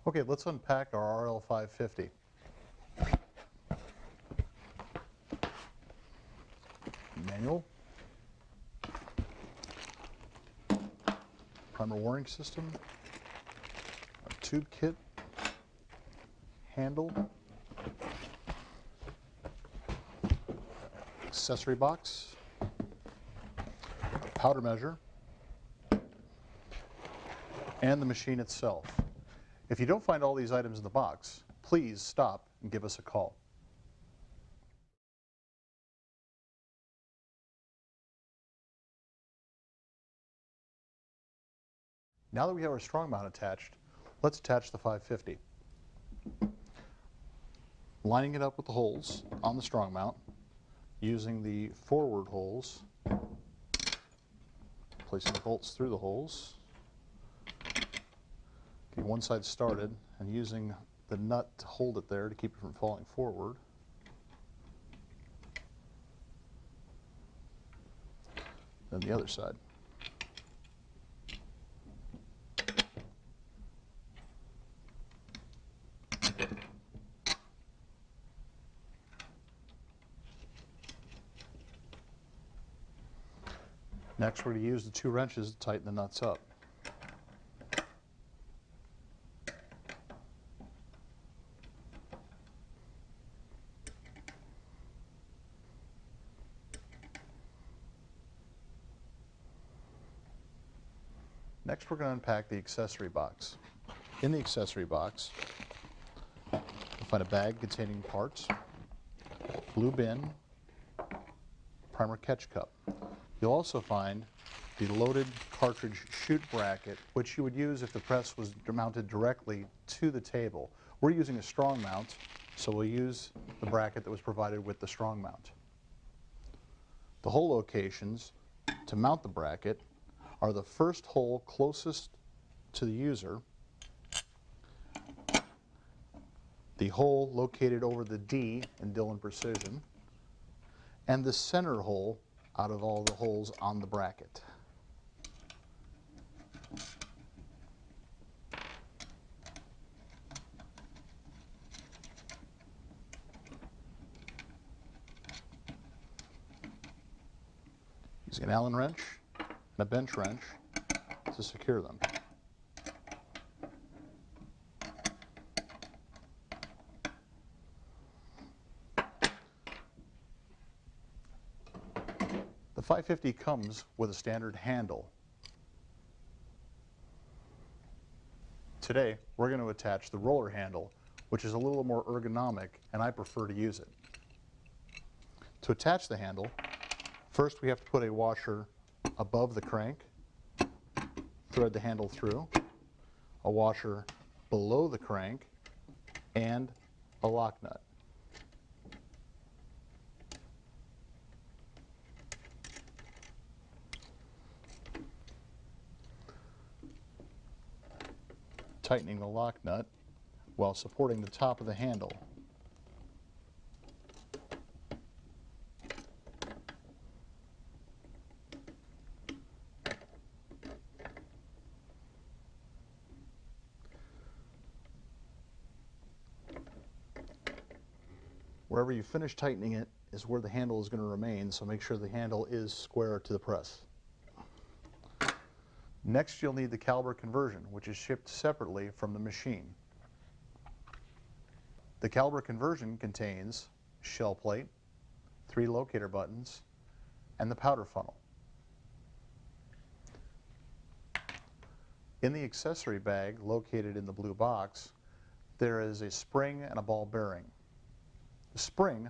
Okay, let's unpack our RL550. Manual, primer warning system, a tube kit, handle, accessory box, powder measure, and the machine itself. If you don't find all these items in the box, please stop and give us a call. Now that we have our strong mount attached, let's attach the 550. Lining it up with the holes on the strong mount, using the forward holes, placing the bolts through the holes, getting one side started and using the nut to hold it there to keep it from falling forward. Then the other side. Next, we're going to use the two wrenches to tighten the nuts up. Next, we're going to unpack the accessory box. In the accessory box, you'll find a bag containing parts, blue bin, primer catch cup. You'll also find the loaded cartridge chute bracket, which you would use if the press was mounted directly to the table. We're using a strong mount, so we'll use the bracket that was provided with the strong mount. The hole locations to mount the bracket are the first hole closest to the user, the hole located over the D in Dillon Precision, and the center hole out of all the holes on the bracket. Using an Allen wrench and a bench wrench to secure them. The 550 comes with a standard handle. Today, we're going to attach the roller handle, which is a little more ergonomic, and I prefer to use it. To attach the handle, first we have to put a washer above the crank, thread the handle through, a washer below the crank, and a lock nut. Tightening the lock nut while supporting the top of the handle. Wherever you finish tightening it is where the handle is going to remain, so make sure the handle is square to the press. Next, you'll need the caliber conversion, which is shipped separately from the machine. The caliber conversion contains shell plate, 3 locator buttons, and the powder funnel. In the accessory bag located in the blue box, there is a spring and a ball bearing. The spring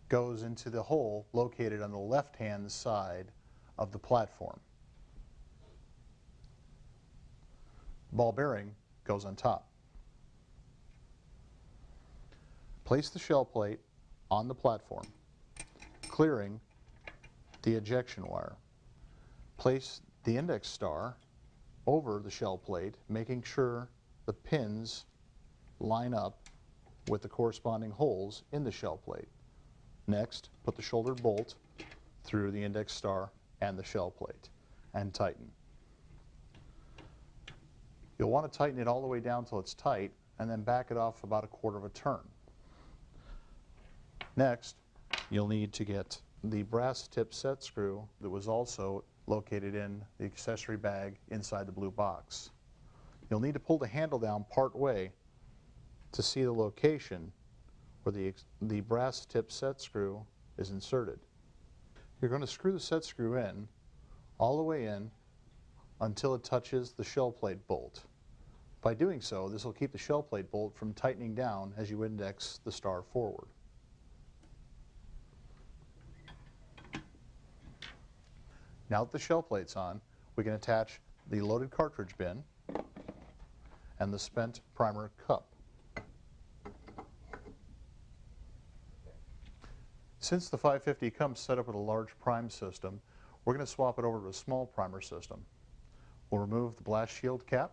goes into the hole located on the left-hand side of the platform. Ball bearing goes on top. Place the shell plate on the platform, clearing the ejection wire. Place the index star over the shell plate, making sure the pins line up with the corresponding holes in the shell plate. Next, put the shouldered bolt through the index star and the shell plate and tighten. You'll want to tighten it all the way down till it's tight, and then back it off about a quarter of a turn. Next, you'll need to get the brass tip set screw that was also located in the accessory bag inside the blue box. You'll need to pull the handle down part way to see the location where the brass tip set screw is inserted. You're going to screw the set screw in, all the way in, until it touches the shell plate bolt. By doing so, this will keep the shell plate bolt from tightening down as you index the star forward. Now that the shell plate's on, we can attach the loaded cartridge bin and the spent primer cup. Since the 550 comes set up with a large prime system, we're going to swap it over to a small primer system. We'll remove the blast shield cap,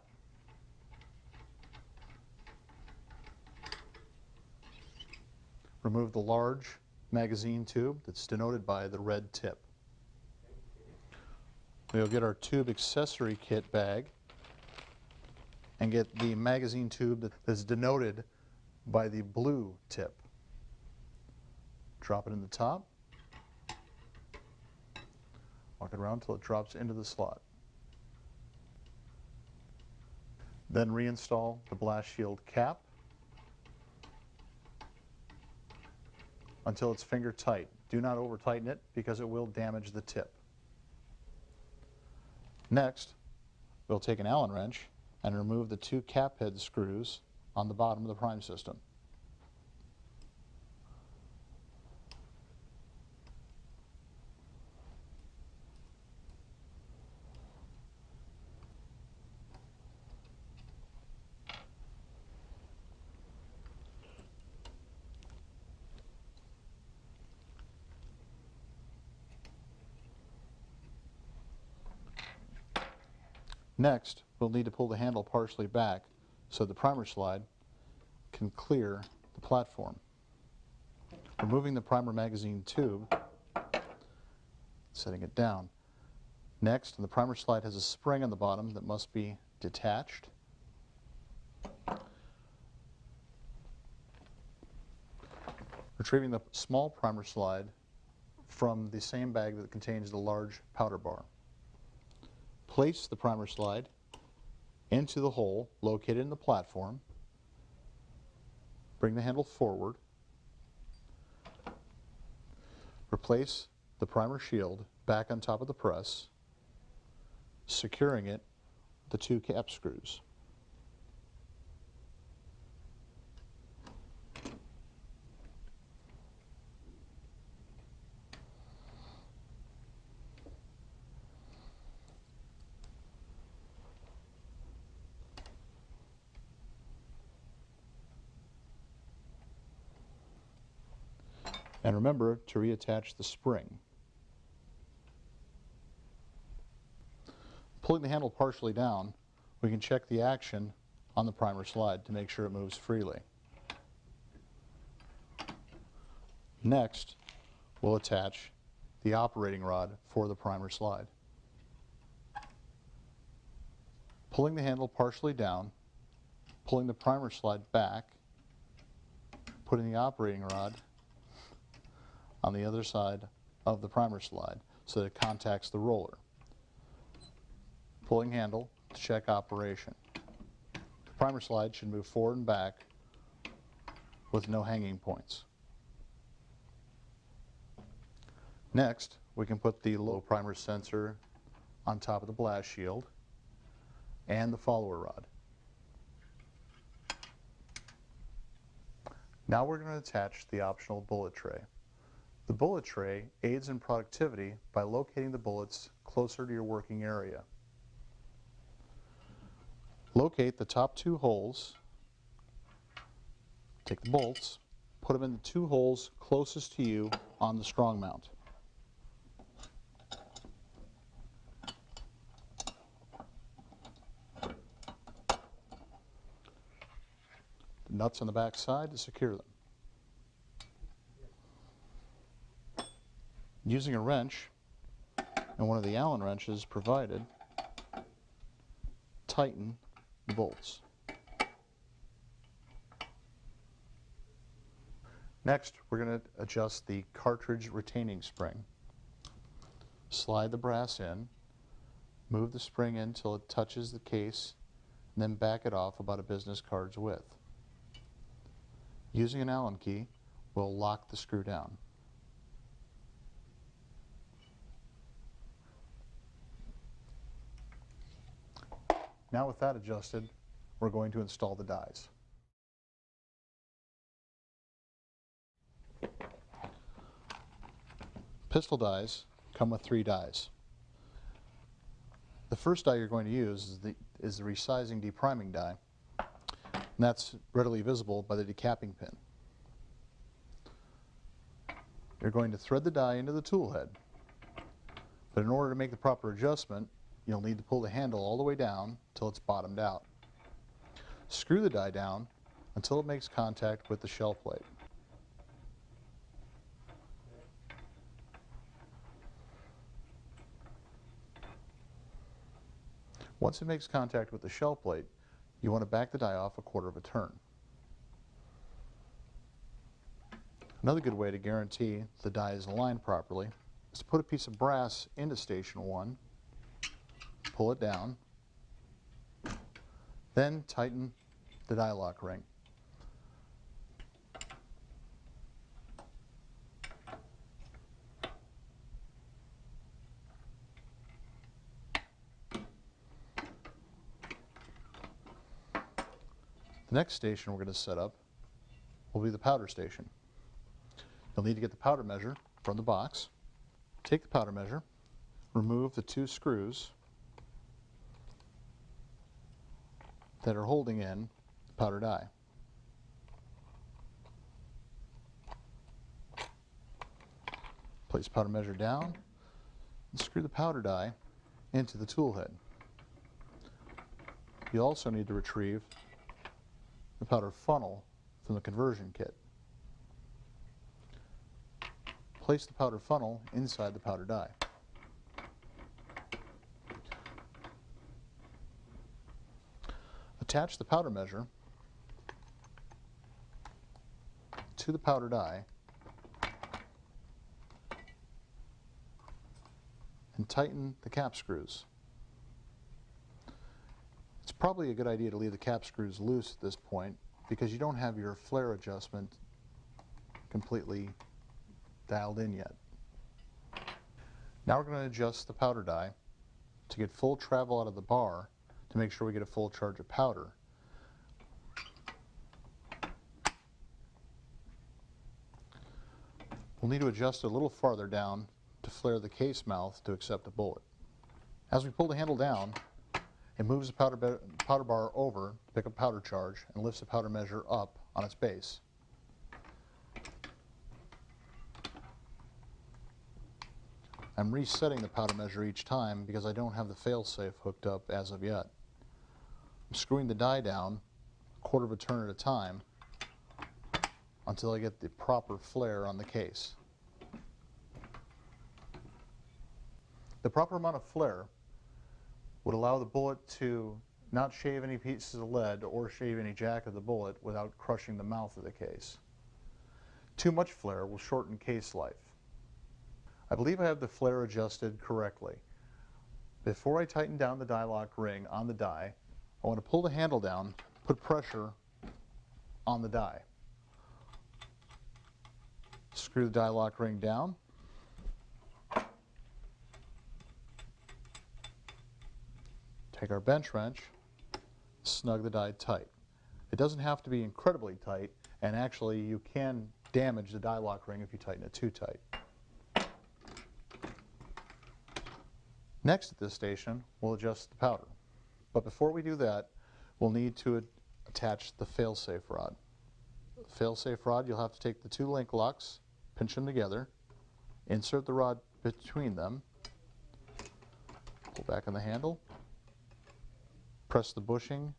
remove the large magazine tube that's denoted by the red tip. We'll get our tube accessory kit bag and get the magazine tube that's denoted by the blue tip. Drop it in the top, walk it around until it drops into the slot. Then reinstall the blast shield cap until it's finger tight. Do not over tighten it because it will damage the tip. Next, we'll take an Allen wrench and remove the two cap head screws on the bottom of the prime system. Next, we'll need to pull the handle partially back so the primer slide can clear the platform. Removing the primer magazine tube, setting it down. Next, the primer slide has a spring on the bottom that must be detached. Retrieving the small primer slide from the same bag that contains the large powder bar. Place the primer slide into the hole located in the platform. Bring the handle forward. Replace the primer shield back on top of the press, securing it with the two cap screws. And remember to reattach the spring. Pulling the handle partially down, we can check the action on the primer slide to make sure it moves freely. Next, we'll attach the operating rod for the primer slide. Pulling the handle partially down, pulling the primer slide back, putting the operating rod on the other side of the primer slide so that it contacts the roller. Pulling handle to check operation. The primer slide should move forward and back with no hanging points. Next, we can put the low primer sensor on top of the blast shield and the follower rod. Now we're going to attach the optional bullet tray. The bullet tray aids in productivity by locating the bullets closer to your working area. Locate the top two holes, take the bolts, put them in the two holes closest to you on the strong mount. The nuts on the back side to secure them. Using a wrench and one of the Allen wrenches provided, tighten the bolts. Next, we're going to adjust the cartridge retaining spring. Slide the brass in, move the spring in until it touches the case, and then back it off about a business card's width. Using an Allen key, we'll lock the screw down. Now with that adjusted, we're going to install the dies. Pistol dies come with 3 dies. The first die you're going to use is the resizing depriming die, and that's readily visible by the decapping pin. You're going to thread the die into the tool head, but in order to make the proper adjustment, you'll need to pull the handle all the way down until it's bottomed out. Screw the die down until it makes contact with the shell plate. Once it makes contact with the shell plate, you want to back the die off a 1/4 of a turn. Another good way to guarantee the die is aligned properly is to put a piece of brass into station 1, pull it down, then tighten the die lock ring. The next station we're going to set up will be the powder station. You'll need to get the powder measure from the box. Take the powder measure, remove the 2 screws that are holding in the powder die. Place powder measure down and screw the powder die into the tool head. You also need to retrieve the powder funnel from the conversion kit. Place the powder funnel inside the powder die. Attach the powder measure to the powder die and tighten the cap screws. It's probably a good idea to leave the cap screws loose at this point because you don't have your flare adjustment completely dialed in yet. Now we're going to adjust the powder die to get full travel out of the bar to make sure we get a full charge of powder. We'll need to adjust it a little farther down to flare the case mouth to accept a bullet. As we pull the handle down, it moves the powder bar over to pick up powder charge and lifts the powder measure up on its base. I'm resetting the powder measure each time because I don't have the fail-safe hooked up as of yet. I'm screwing the die down 1/4 of a turn at a time until I get the proper flare on the case. The proper amount of flare would allow the bullet to not shave any pieces of lead or shave any jack of the bullet without crushing the mouth of the case. Too much flare will shorten case life. I believe I have the flare adjusted correctly. Before I tighten down the die lock ring on the die, I want to pull the handle down, put pressure on the die. Screw the die lock ring down. Take our bench wrench, snug the die tight. It doesn't have to be incredibly tight, and actually you can damage the die lock ring if you tighten it too tight. Next at this station, we'll adjust the powder. But before we do that, we'll need to attach the fail-safe rod. The fail-safe rod, you'll have to take the 2 link locks, pinch them together, insert the rod between them, pull back on the handle, press the bushing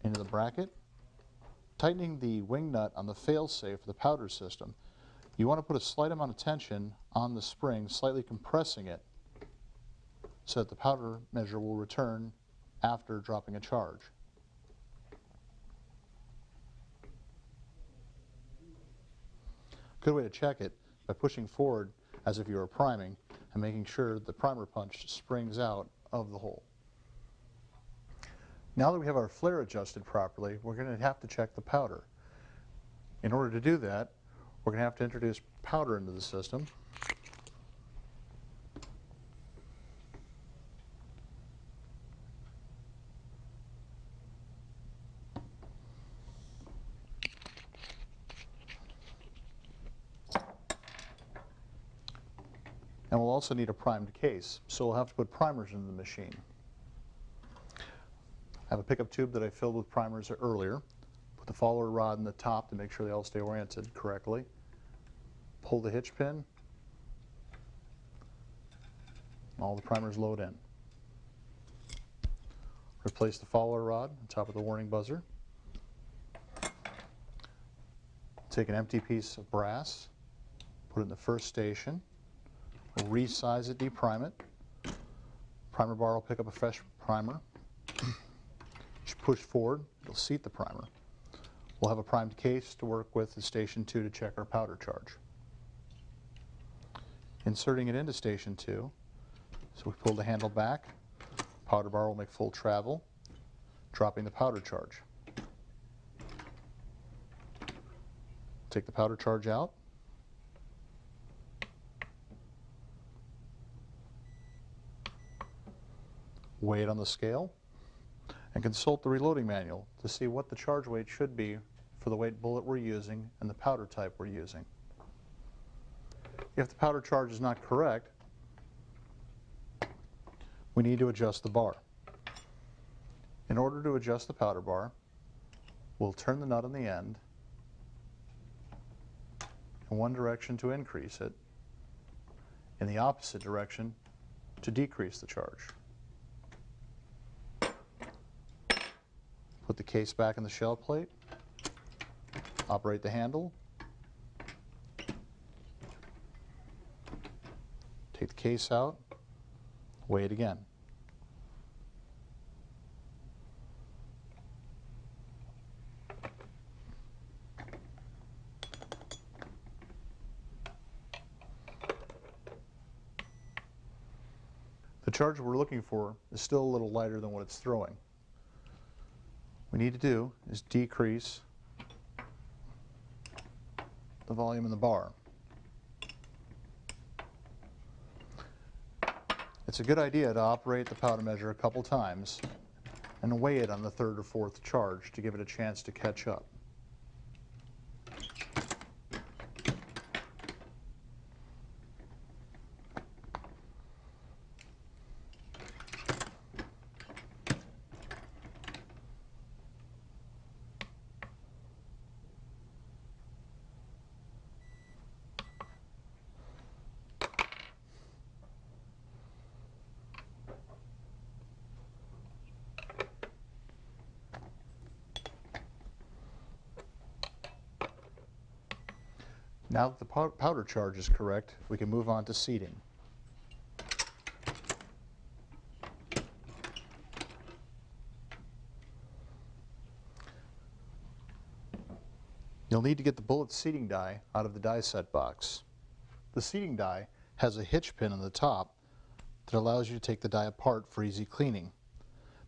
into the bracket. Tightening the wing nut on the fail-safe for the powder system, you want to put a slight amount of tension on the spring, slightly compressing it so that the powder measure will return after dropping a charge. good way to check it by pushing forward as if you were priming and making sure the primer punch springs out of the hole. Now that we have our flare adjusted properly, we're going to have to check the powder. In order to do that, we're going to have to introduce powder into the system. And we'll also need a primed case, so we'll have to put primers in the machine. I have a pickup tube that I filled with primers earlier. Put the follower rod in the top to make sure they all stay oriented correctly. Pull the hitch pin. All the primers load in. Replace the follower rod on top of the warning buzzer. Take an empty piece of brass, put it in the first station. Resize it, deprime it. Primer bar will pick up a fresh primer. Just push forward, it'll seat the primer. We'll have a primed case to work with in station 2 to check our powder charge. Inserting it into station 2, so we pull the handle back, powder bar will make full travel, dropping the powder charge. Take the powder charge out. Weigh it on the scale, and consult the reloading manual to see what the charge weight should be for the weight bullet we're using and the powder type we're using. If the powder charge is not correct, we need to adjust the bar. In order to adjust the powder bar, we'll turn the nut on the end in one direction to increase it, in the opposite direction to decrease the charge. Put the case back in the shell plate, operate the handle, take the case out, weigh it again. The charge we're looking for is still a little lighter than what it's throwing. What we need to do is decrease the volume in the bar. It's a good idea to operate the powder measure a couple times and weigh it on the third or fourth charge to give it a chance to catch up. Now that the powder charge is correct, we can move on to seating. You'll need to get the bullet seating die out of the die set box. The seating die has a hitch pin on the top that allows you to take the die apart for easy cleaning.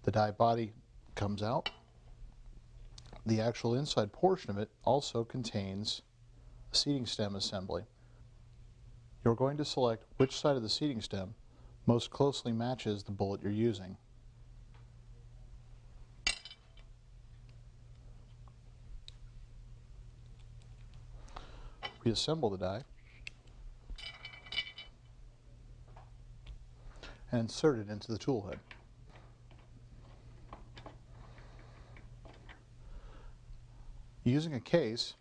The die body comes out. The actual inside portion of it also contains a seating stem assembly. You're going to select which side of the seating stem most closely matches the bullet you're using. Reassemble the die and insert it into the tool head. Using a case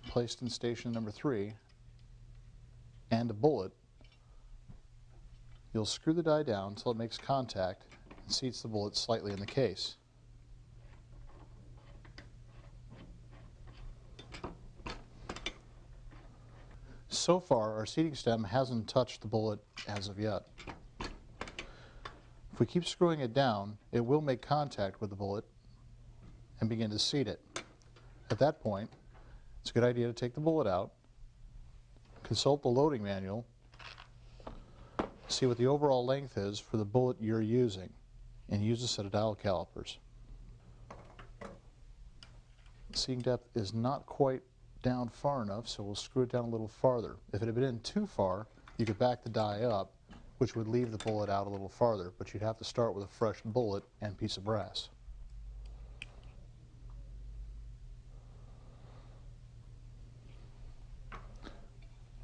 placed in station number 3 and a bullet, you'll screw the die down until it makes contact and seats the bullet slightly in the case. So far, our seating stem hasn't touched the bullet as of yet. If we keep screwing it down, it will make contact with the bullet and begin to seat it. At that point, It's a good idea to take the bullet out, consult the loading manual, see what the overall length is for the bullet you're using, and use a set of dial calipers. The seeing depth is not quite down far enough, so we'll screw it down a little farther. If it had been in too far, you could back the die up, which would leave the bullet out a little farther, but you'd have to start with a fresh bullet and piece of brass.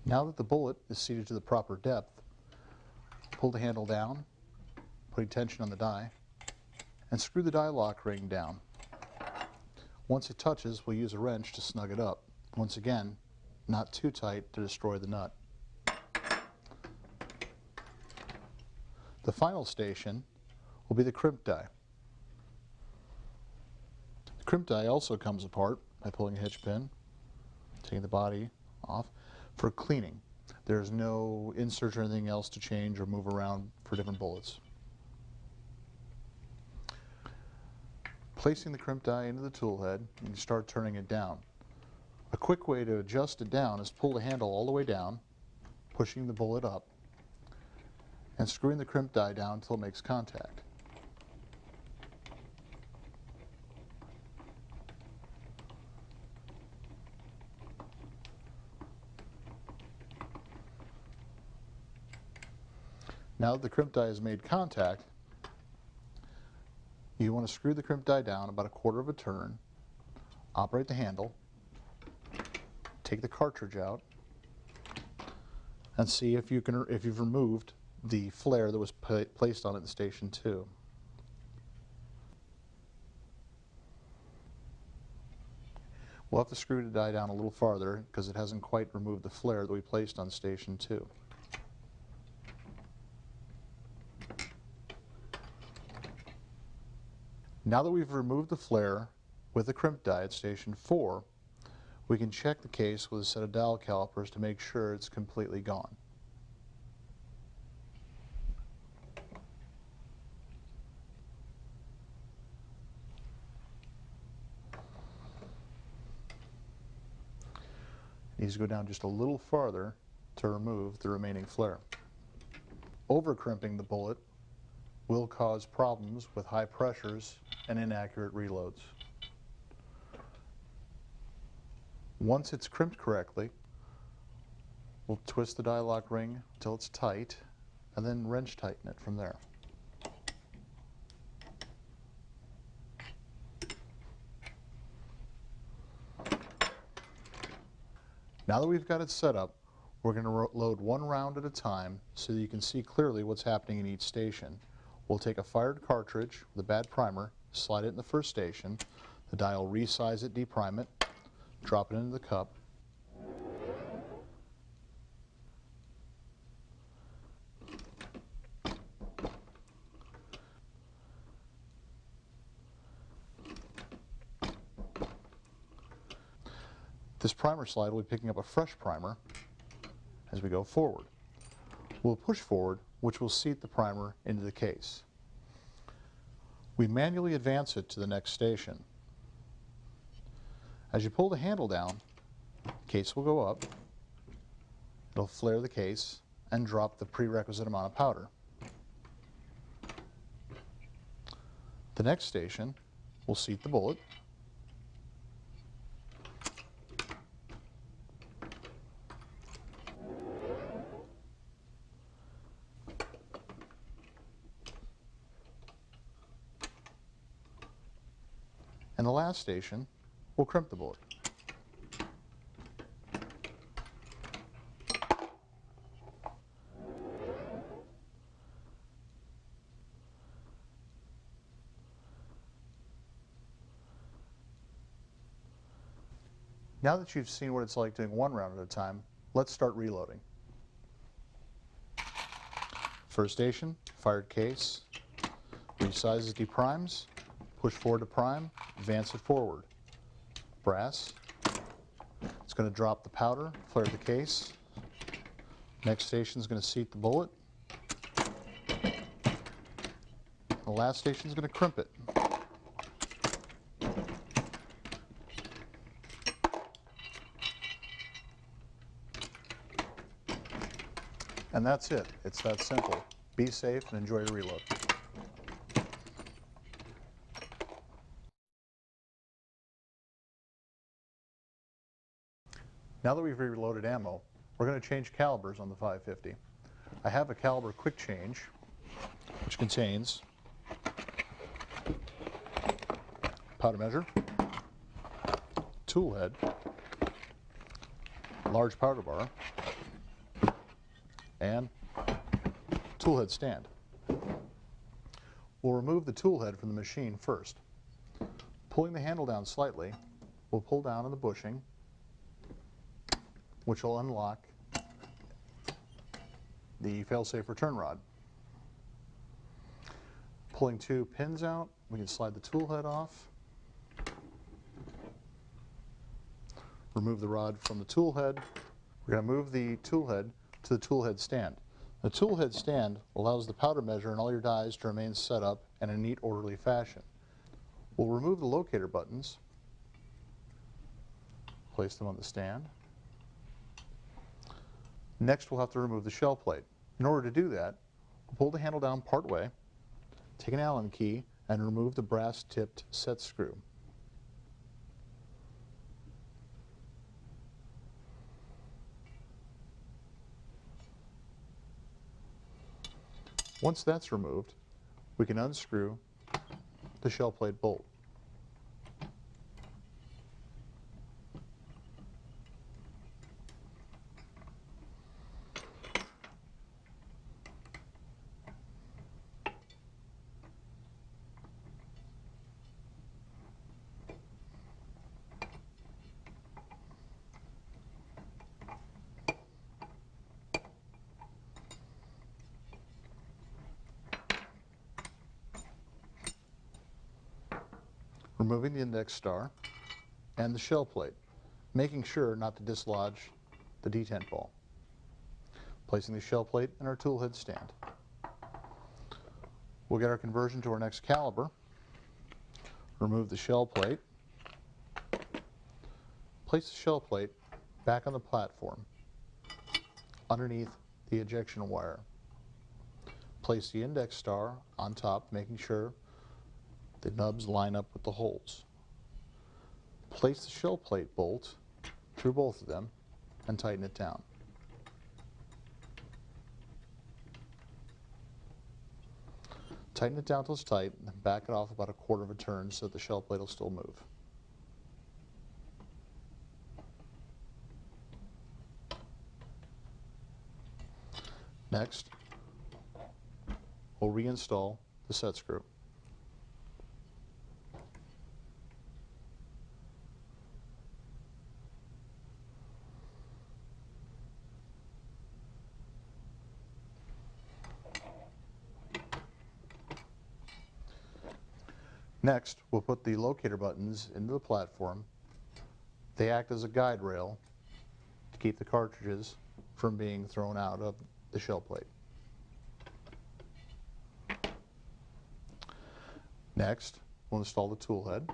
Now that the bullet is seated to the proper depth, pull the handle down, putting tension on the die, and screw the die lock ring down. Once it touches, we'll use a wrench to snug it up. Once again, not too tight to destroy the nut. The final station will be the crimp die. The crimp die also comes apart by pulling a hitch pin, taking the body off, for cleaning. There's no insert or anything else to change or move around for different bullets. Placing the crimp die into the tool head, and you start turning it down. A quick way to adjust it down is pull the handle all the way down, pushing the bullet up, and screwing the crimp die down until it makes contact. Now that the crimp die has made contact, you want to screw the crimp die down about 1/4 of a turn, operate the handle, take the cartridge out, and see if you've removed the flare that was placed on it in Station 2. We'll have to screw the die down a little farther because it hasn't quite removed the flare that we placed on Station 2. Now that we've removed the flare with the crimp die at Station 4, we can check the case with a set of dial calipers to make sure it's completely gone. It needs to go down just a little farther to remove the remaining flare. Over-crimping the bullet will cause problems with high pressures and inaccurate reloads. Once it's crimped correctly, we'll twist the die lock ring until it's tight, and then wrench tighten it from there. Now that we've got it set up, we're going to load one round at a time so that you can see clearly what's happening in each station. We'll take a fired cartridge with a bad primer, slide it in the first station, the die will resize it, deprime it, drop it into the cup. This primer slide will be picking up a fresh primer as we go forward. We'll push forward, which will seat the primer into the case. We manually advance it to the next station. As you pull the handle down, the case will go up, it'll flare the case, and drop the prerequisite amount of powder. The next station will seat the bullet, and the last station will crimp the bullet. Now that you've seen what it's like doing one round at a time, let's start reloading. First station, fired case, resizes, deprimes, push forward to prime, advance it forward. Brass, it's going to drop the powder, flare the case. Next station is going to seat the bullet. The last station is going to crimp it. And that's it. It's that simple. Be safe and enjoy your reload. Now that we've reloaded ammo, we're going to change calibers on the 550. I have a caliber quick change, which contains powder measure, tool head, large powder bar, and tool head stand. We'll remove the tool head from the machine first. Pulling the handle down slightly, we'll pull down on the bushing, which will unlock the fail-safe return rod. Pulling two pins out, we can slide the tool head off, remove the rod from the tool head. We're going to move the tool head to the tool head stand. The tool head stand allows the powder measure and all your dies to remain set up in a neat, orderly fashion. We'll remove the locator buttons, place them on the stand. Next, we'll have to remove the shell plate. In order to do that, we'll pull the handle down part way, take an Allen key, and remove the brass-tipped set screw. Once that's removed, we can unscrew the shell plate bolt. Removing the index star and the shell plate, making sure not to dislodge the detent ball. Placing the shell plate in our tool head stand. We'll get our conversion to our next caliber, remove the shell plate, place the shell plate back on the platform underneath the ejection wire. Place the index star on top, making sure the nubs line up with the holes. Place the shell plate bolt through both of them and tighten it down. Tighten it down till it's tight, and then back it off about a quarter of a turn so that the shell plate will still move. Next, we'll reinstall the set screw. Next, we'll put the locator buttons into the platform. They act as a guide rail to keep the cartridges from being thrown out of the shell plate. Next, we'll install the tool head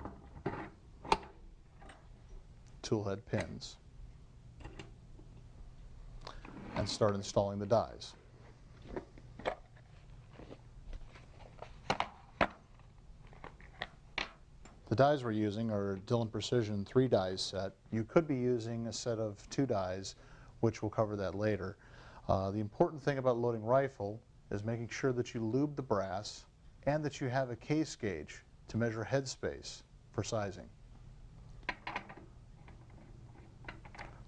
pins, and start installing the dies. The dies we're using are a Dillon Precision 3 dies set. You could be using a set of 2 dies, which we'll cover that later. The important thing about loading rifle is making sure that you lube the brass and that you have a case gauge to measure headspace for sizing.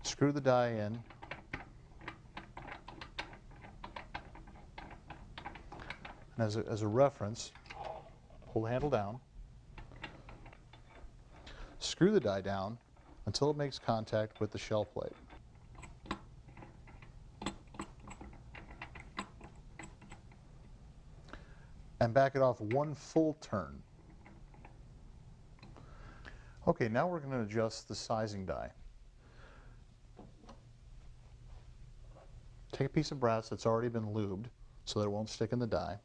Screw the die in. And as a reference, pull the handle down. Screw the die down until it makes contact with the shell plate. And back it off 1 full turn. Okay, now we're going to adjust the sizing die. Take a piece of brass that's already been lubed so that it won't stick in the die.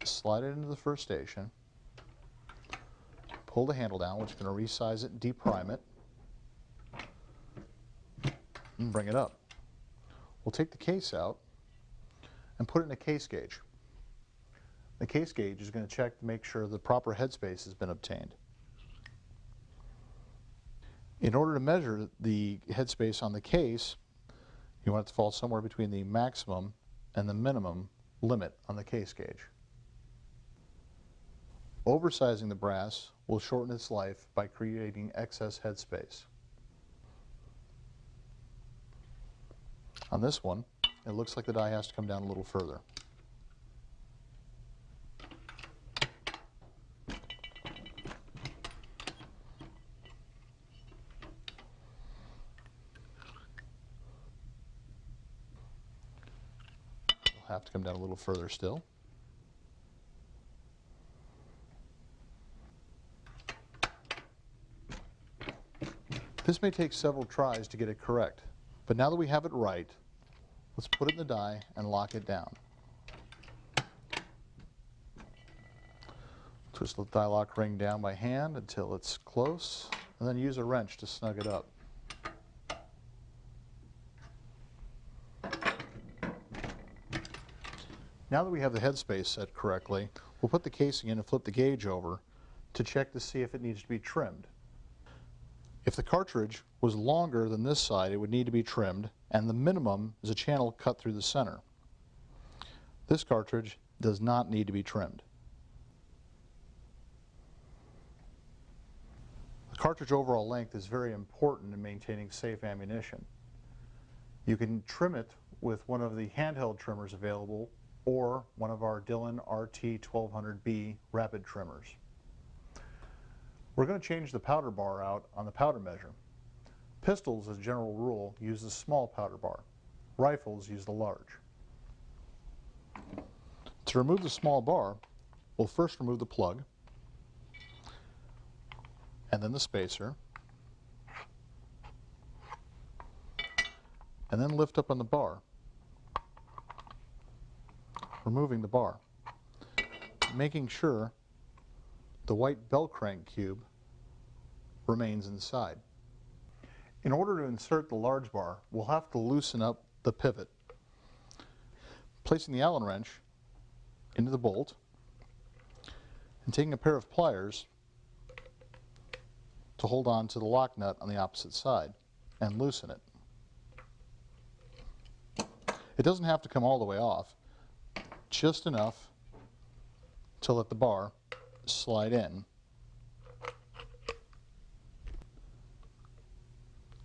Slide it into the first station. Pull the handle down, which is going to resize it and deprime it. and bring it up. We'll take the case out and put it in a case gauge. The case gauge is going to check to make sure the proper headspace has been obtained. In order to measure the headspace on the case, you want it to fall somewhere between the maximum and the minimum limit on the case gauge. Oversizing the brass will shorten its life by creating excess headspace. On this one, it looks like the die has to come down a little further. It'll have to come down a little further still. This may take several tries to get it correct, but now that we have it right, let's put it in the die and lock it down. Twist the die lock ring down by hand until it's close, and then use a wrench to snug it up. Now that we have the headspace set correctly, we'll put the casing in and flip the gauge over to check to see if it needs to be trimmed. If the cartridge was longer than this side, it would need to be trimmed, and the minimum is a channel cut through the center. This cartridge does not need to be trimmed. The cartridge overall length is very important in maintaining safe ammunition. You can trim it with one of the handheld trimmers available or one of our Dillon RT1200B rapid trimmers. We're going to change the powder bar out on the powder measure. Pistols, as a general rule, use the small powder bar. Rifles use the large. To remove the small bar, we'll first remove the plug, and then the spacer, and then lift up on the bar, removing the bar, making sure the white bell crank cube remains inside. In order to insert the large bar, we'll have to loosen up the pivot. Placing the Allen wrench into the bolt and taking a pair of pliers to hold on to the lock nut on the opposite side and loosen it. It doesn't have to come all the way off, just enough to let the bar slide in,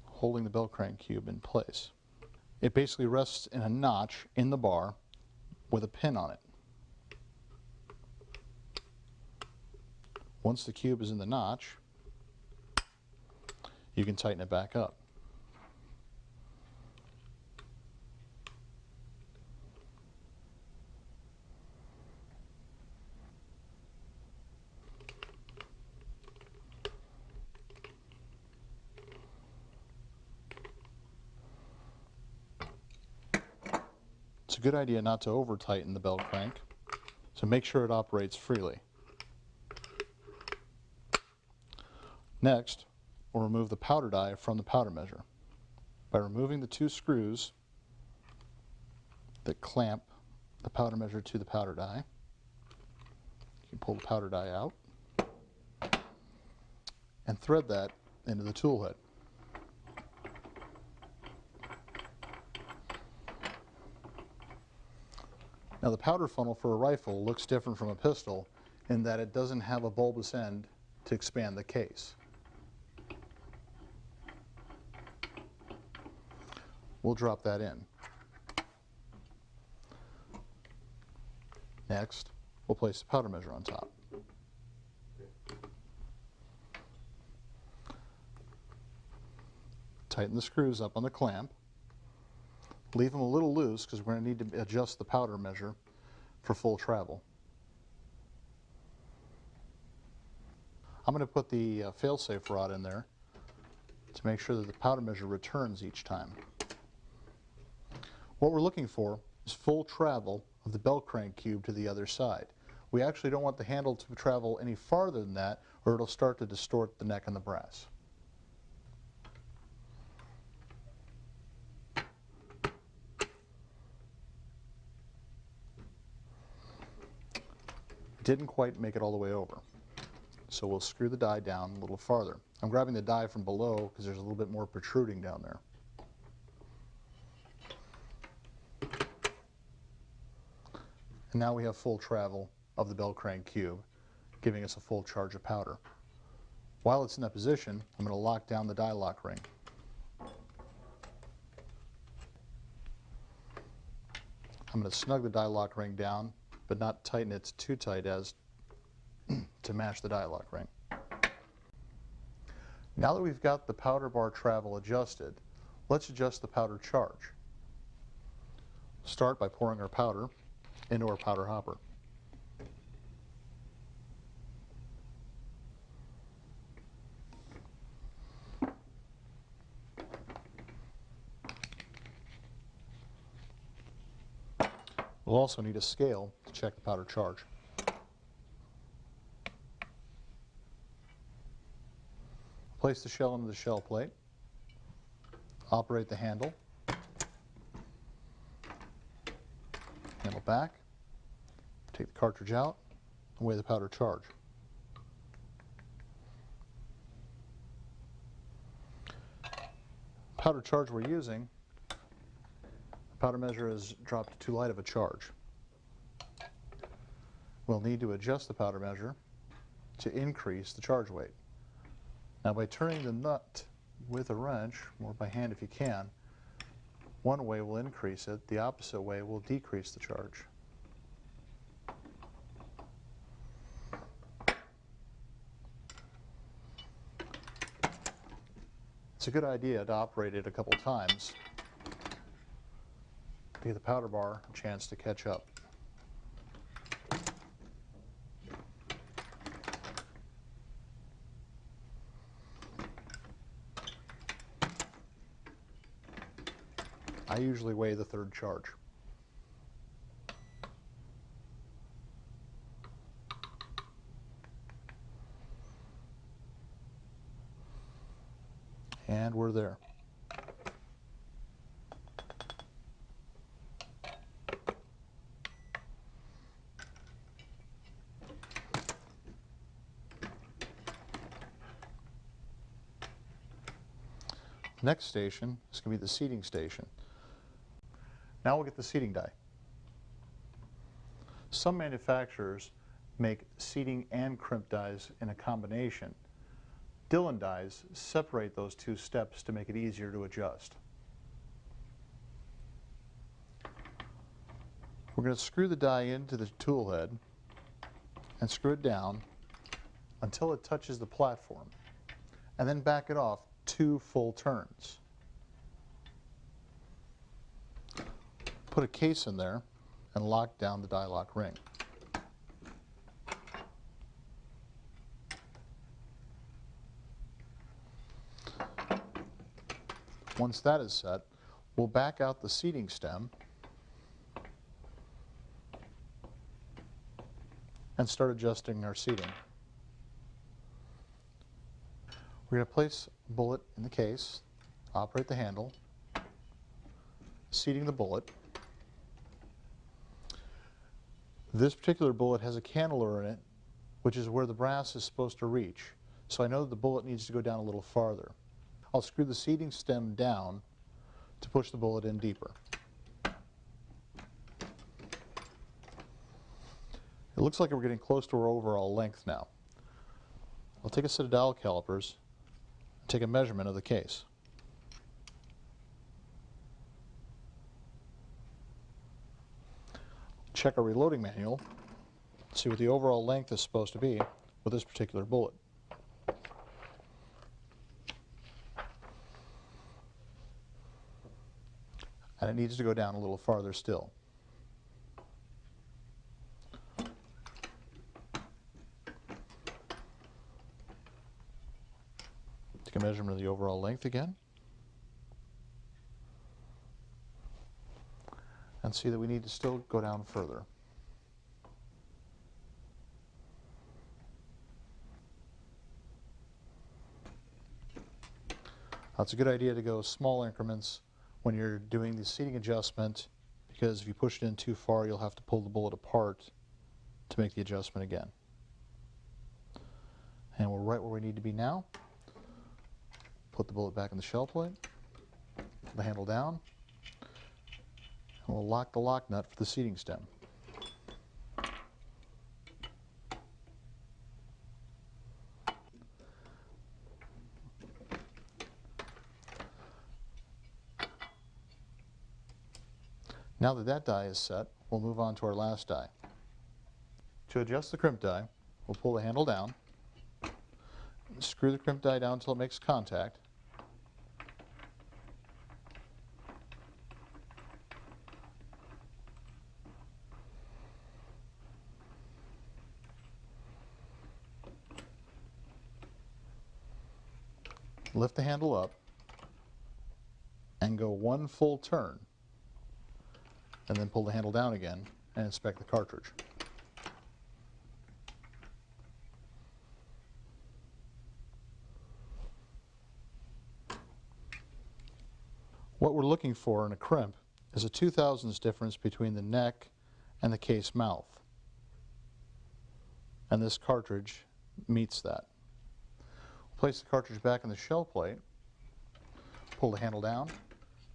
holding the bell crank cube in place. It basically rests in a notch in the bar with a pin on it. Once the cube is in the notch, you can tighten it back up. It's a good idea not to over-tighten the bell crank, so make sure it operates freely. Next, we'll remove the powder die from the powder measure. By removing the two screws that clamp the powder measure to the powder die, you can pull the powder die out and thread that into the tool head. Now the powder funnel for a rifle looks different from a pistol in that it doesn't have a bulbous end to expand the case. We'll drop that in. Next, we'll place the powder measure on top. Tighten the screws up on the clamp. Leave them a little loose because we're going to need to adjust the powder measure for full travel. I'm going to put the fail-safe rod in there to make sure that the powder measure returns each time. What we're looking for is full travel of the bell crank cube to the other side. We actually don't want the handle to travel any farther than that, or it'll start to distort the neck and the brass. didn't quite make it all the way over. So we'll screw the die down a little farther. I'm grabbing the die from below because there's a little bit more protruding down there. And now we have full travel of the bell crank cube, giving us a full charge of powder. While it's in that position, I'm going to lock down the die lock ring. I'm going to snug the die lock ring down, but not tighten it too tight as to match the die lock ring. Now that we've got the powder bar travel adjusted, let's adjust the powder charge. Start by pouring our powder into our powder hopper. We'll also need a scale to check the powder charge. Place the shell into the shell plate. Operate the handle. Handle back. Take the cartridge out and weigh the powder charge. Powder charge we're using, the powder measure is dropped to too light of a charge. We'll need to adjust the powder measure to increase the charge weight. Now by turning the nut with a wrench, or by hand if you can, one way will increase it, the opposite way will decrease the charge. It's a good idea to operate it a couple times to give the powder bar a chance to catch up. I usually weigh the third charge. And we're there. Next station is going to be the seating station. Now we'll get the seating die. Some manufacturers make seating and crimp dies in a combination. Dillon dies separate those two steps to make it easier to adjust. We're going to screw the die into the tool head and screw it down until it touches the platform, and then back it off 2 full turns. Put a case in there and lock down the die lock ring. Once that is set, we'll back out the seating stem and start adjusting our seating. We're going to place a bullet in the case, operate the handle, seating the bullet. This particular bullet has a cantilever in it, which is where the brass is supposed to reach. So I know that the bullet needs to go down a little farther. I'll screw the seating stem down to push the bullet in deeper. It looks like we're getting close to our overall length now. I'll take a set of dowel calipers and take a measurement of the case. Check our reloading manual, see what the overall length is supposed to be with this particular bullet. And it needs to go down a little farther still. Take a measurement of the overall length again. And see that we need to still go down further. Now, it's a good idea to go small increments when you're doing the seating adjustment, because if you push it in too far, you'll have to pull the bullet apart to to make the adjustment again. And we're right where we need to be now. Put the bullet back in the shell plate, put the handle down, and we'll lock the lock nut for the seating stem. Now that that die is set, we'll move on to our last die. To adjust the crimp die, we'll pull the handle down, screw the crimp die down until it makes contact, lift the handle up, and go one full turn, and then pull the handle down again and inspect the cartridge. What we're looking for in a crimp is a 0.002 difference between the neck and the case mouth. And this cartridge meets that. Place the cartridge back in the shell plate, pull the handle down,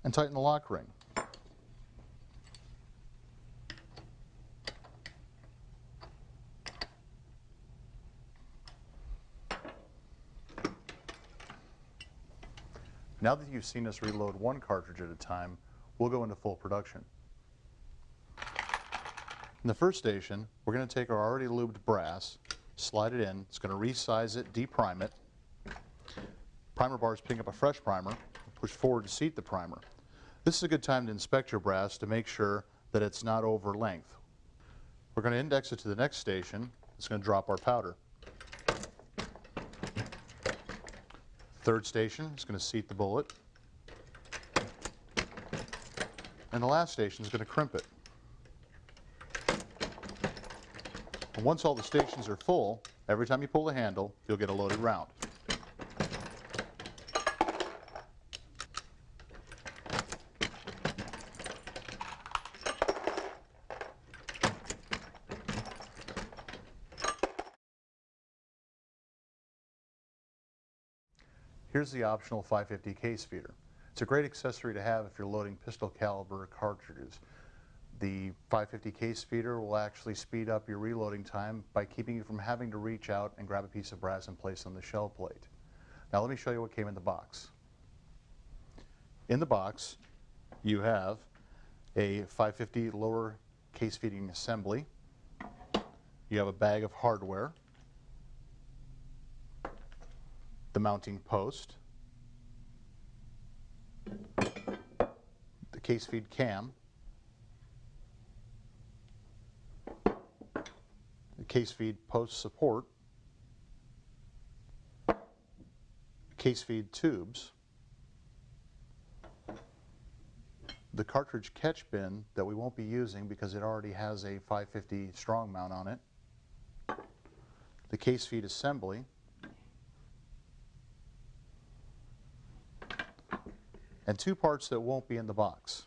and tighten the lock ring. Now that you've seen us reload one cartridge at a time, we'll go into full production. In the first station, we're going to take our already lubed brass, slide it in, it's going to resize it, deprime it. Primer bar is picking up a fresh primer, push forward to seat the primer. This is a good time to inspect your brass to make sure that it's not over length. We're going to index it to the next station, it's going to drop our powder. Third station is going to seat the bullet. And the last station is going to crimp it. And once all the stations are full, every time you pull the handle, you'll get a loaded round. Here's the optional 550 case feeder. It's a great accessory to have if you're loading pistol caliber cartridges. The 550 case feeder will actually speed up your reloading time by keeping you from having to reach out and grab a piece of brass and place on the shell plate. Now let me show you what came in the box. In the box, you have a 550 lower case feeding assembly. You have a bag of hardware, the mounting post, the case feed cam, the case feed post support, case feed tubes, the cartridge catch bin that we won't be using because it already has a 550 strong mount on it, the case feed assembly, and two parts that won't be in the box.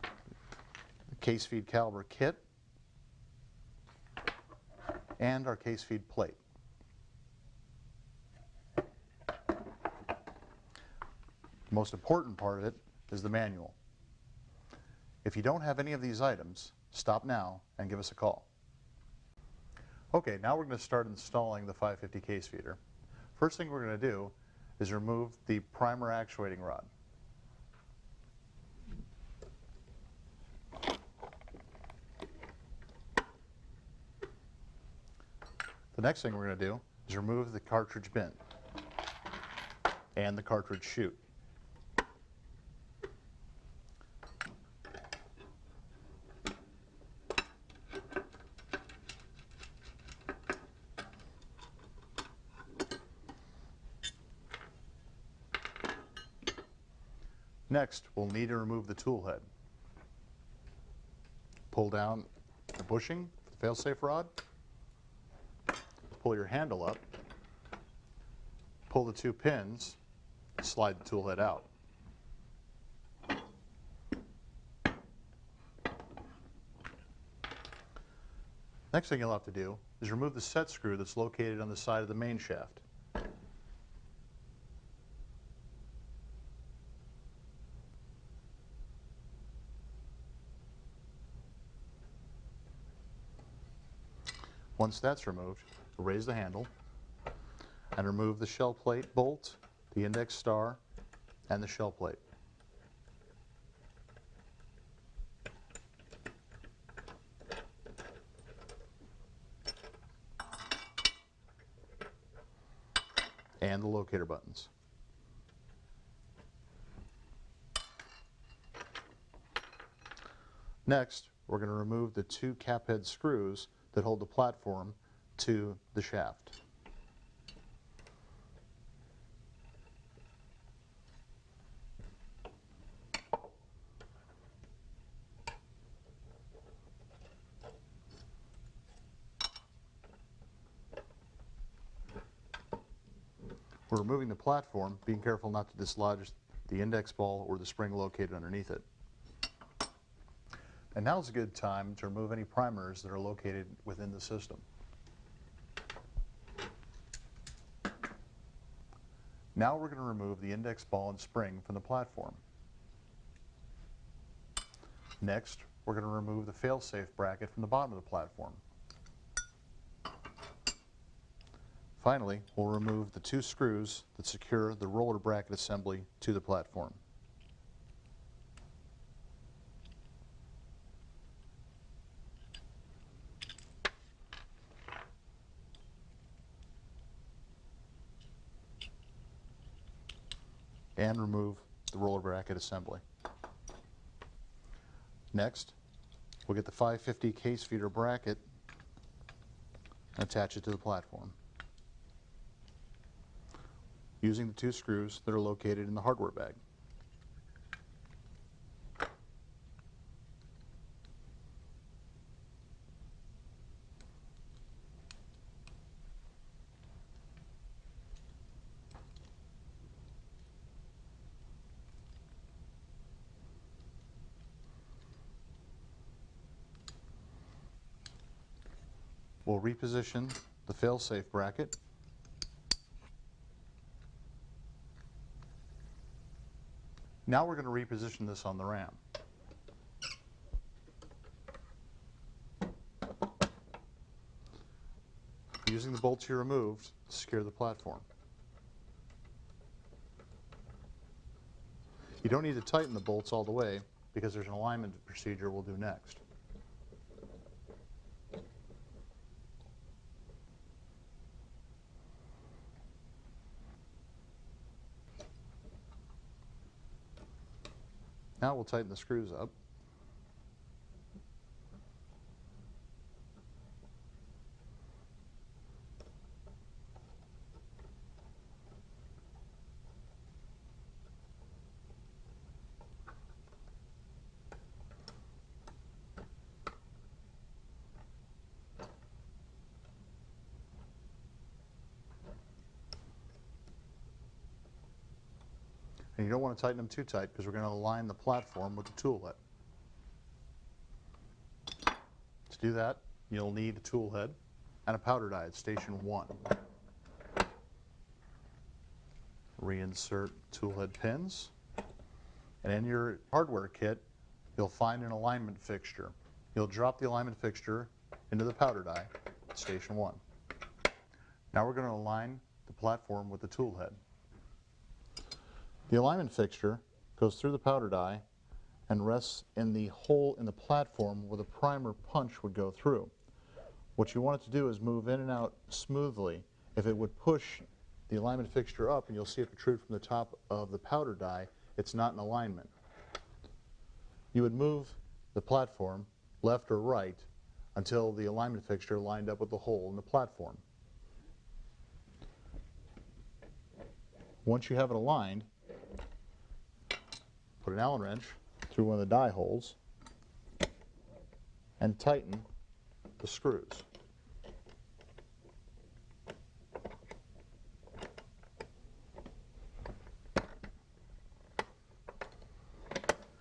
The case feed caliber kit and our case feed plate. The most important part of it is the manual. If you don't have any of these items, stop now and give us a call. Okay, now we're going to start installing the 550 case feeder. First thing we're going to do is remove the primer actuating rod. The next thing we're going to do is remove the cartridge bin and the cartridge chute. Next, we'll need to remove the tool head. Pull down the bushing for the fail-safe rod. Pull your handle up. Pull the two pins. Slide the tool head out. Next thing you'll have to do is remove the set screw that's located on the side of the main shaft. Once that's removed, raise the handle and remove the shell plate bolt, the index star, and the shell plate. And the locator buttons. Next, we're going to remove the two cap head screws that hold the platform to the shaft. We're removing the platform, being careful not to dislodge the index ball or the spring located underneath it. And now's a good time to remove any primers that are located within the system. Now we're going to remove the index ball and spring from the platform. Next, we're going to remove the fail-safe bracket from the bottom of the platform. Finally, we'll remove the two screws that secure the roller bracket assembly to the platform. And remove the roller bracket assembly. Next, we'll get the 550 case feeder bracket and attach it to the platform using the two screws that are located in the hardware bag. We'll reposition the fail-safe bracket Now we're going to reposition this on the RAM. Using the bolts you removed to secure the platform. You don't need to tighten the bolts all the way because there's an alignment procedure we'll do next. Now we'll tighten the screws up. And you don't want to tighten them too tight because we're going to align the platform with the tool head. To do that, you'll need a tool head and a powder die at station 1. Reinsert tool head pins. And in your hardware kit, you'll find an alignment fixture. You'll drop the alignment fixture into the powder die at station 1. Now we're going to align the platform with the tool head. The alignment fixture goes through the powder die and rests in the hole in the platform where the primer punch would go through. What you want it to do is move in and out smoothly. If it would push the alignment fixture up, and you'll see it protrude from the top of the powder die, it's not in alignment. You would move the platform left or right until the alignment fixture lined up with the hole in the platform. Once you have it aligned, put an Allen wrench through one of the die holes and tighten the screws.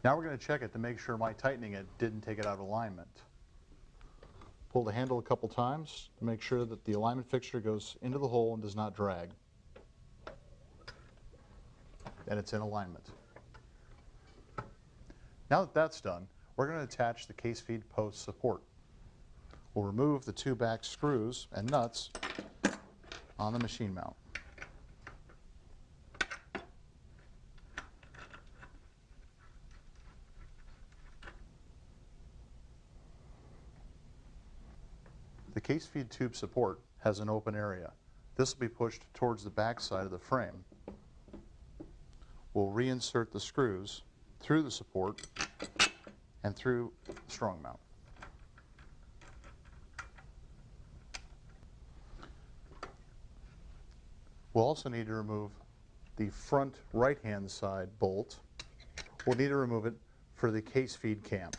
Now we're going to check it to make sure my tightening it didn't take it out of alignment. Pull the handle a couple times to make sure that the alignment fixture goes into the hole and does not drag. And it's in alignment. Now that that's done, we're going to attach the case feed post support. We'll remove the 2 back screws and nuts on the machine mount. The case feed tube support has an open area. This will be pushed towards the back side of the frame. We'll reinsert the screws through the support and through the strong mount. We'll also need to remove the front right-hand side bolt. We'll need to remove it for the case feed cam.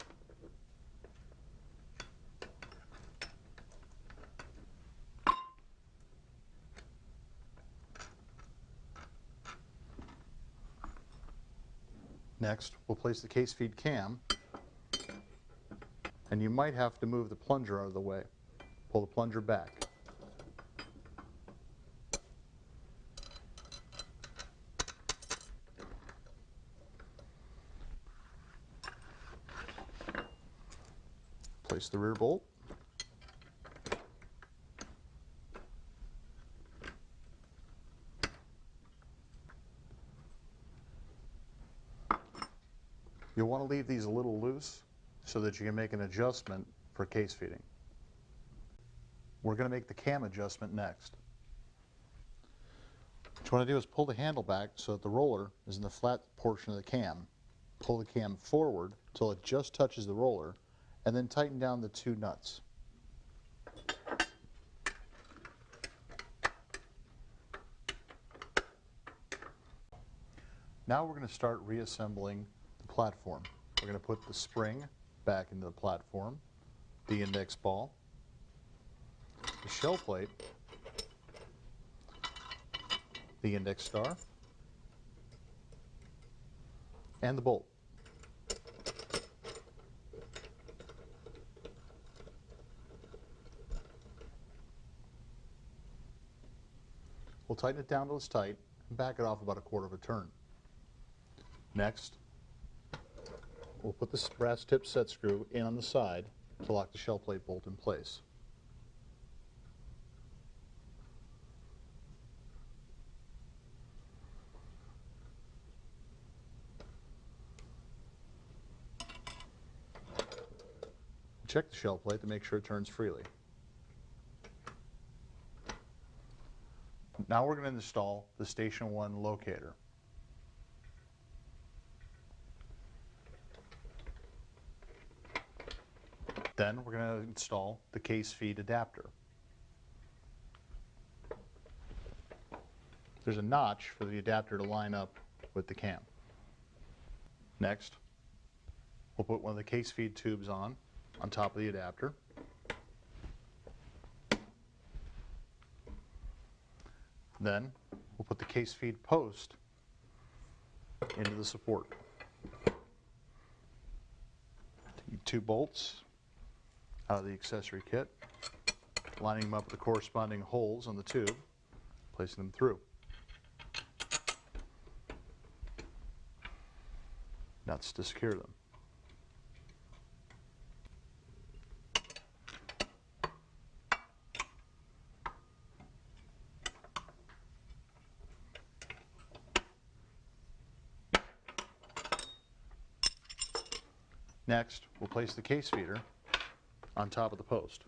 Next, we'll place the case feed cam, and you might have to move the plunger out of the way. Pull the plunger back. Place the rear bolt. You'll want to leave these a little loose so that you can make an adjustment for case feeding. We're going to make the cam adjustment next. What you want to do is pull the handle back so that the roller is in the flat portion of the cam. Pull the cam forward until it just touches the roller, and then tighten down the 2 nuts. Now we're going to start reassembling the platform. We're going to put the spring back into the platform, the index ball, the shell plate, the index star, and the bolt. We'll tighten it down till it's tight and back it off about 1/4 of a turn. Next, we'll put the brass tip set screw in on the side to lock the shell plate bolt in place. Check the shell plate to make sure it turns freely. Now we're going to install the Station 1 locator. Then we're going to install the case feed adapter. There's a notch for the adapter to line up with the cam. Next, we'll put one of the case feed tubes on top of the adapter. Then we'll put the case feed post into the support. Take 2 bolts out of the accessory kit, lining them up with the corresponding holes on the tube, placing them through. Nuts to secure them. Next, we'll place the case feeder on top of the post.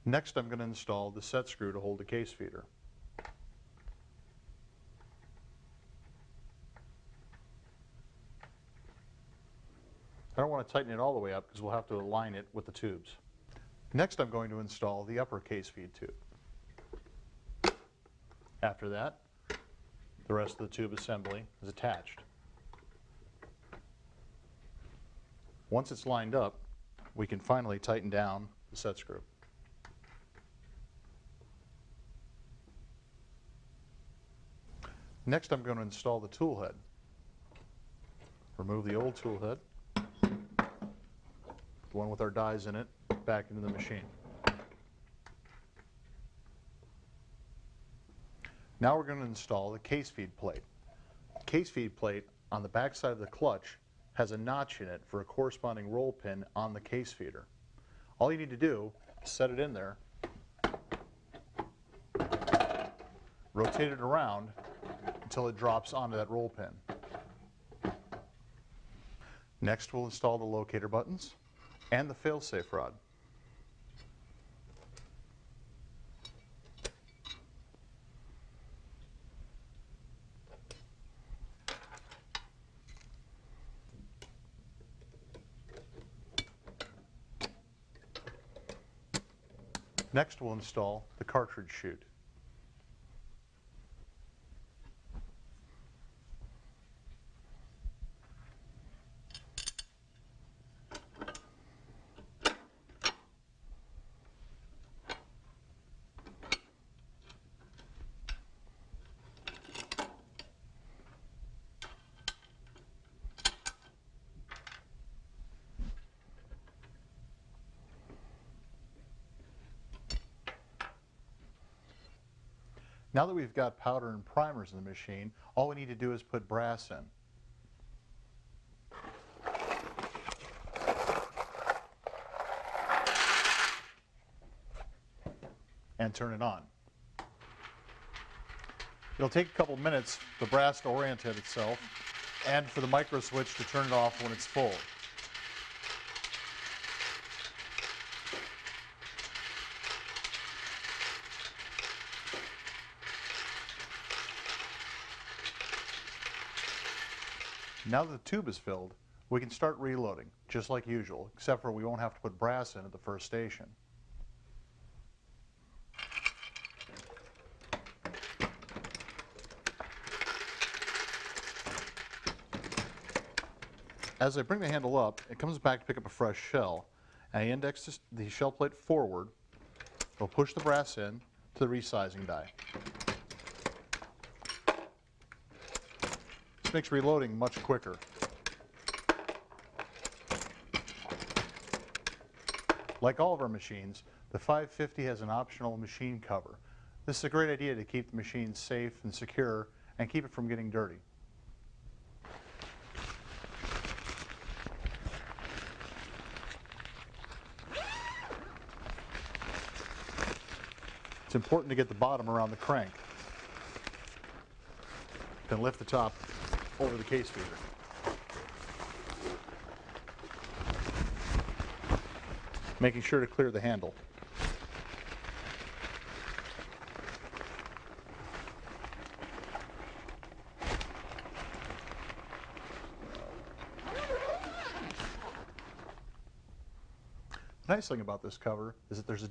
Next, I'm going to install the set screw to hold the case feeder. I don't want to tighten it all the way up because we'll have to align it with the tubes. Next, I'm going to install the upper case feed tube. After that, the rest of the tube assembly is attached. Once it's lined up, we can finally tighten down the set screw. Next, I'm going to install the tool head. Remove the old tool head, the one with our dies in it, back into the machine. Now we're going to install the case feed plate. The case feed plate on the back side of the clutch has a notch in it for a corresponding roll pin on the case feeder. All you need to do is set it in there, rotate it around until it drops onto that roll pin. Next, we'll install the locator buttons and the fail-safe rod. Next, we'll install the cartridge chute. Now that we've got powder and primers in the machine, all we need to do is put brass in. And turn it on. It'll take a couple minutes for the brass to orientate itself and for the micro switch to turn it off when it's full. Now that the tube is filled, we can start reloading, just like usual, except for we won't have to put brass in at the first station. As I bring the handle up, it comes back to pick up a fresh shell, and I index the shell plate forward. We'll push the brass in to the resizing die. This makes reloading much quicker. Like all of our machines, the 550 has an optional machine cover. This is a great idea to keep the machine safe and secure and keep it from getting dirty. It's important to get the bottom around the crank. Then lift the top over the case feeder. Making sure to clear the handle. The nice thing about this cover is that there's a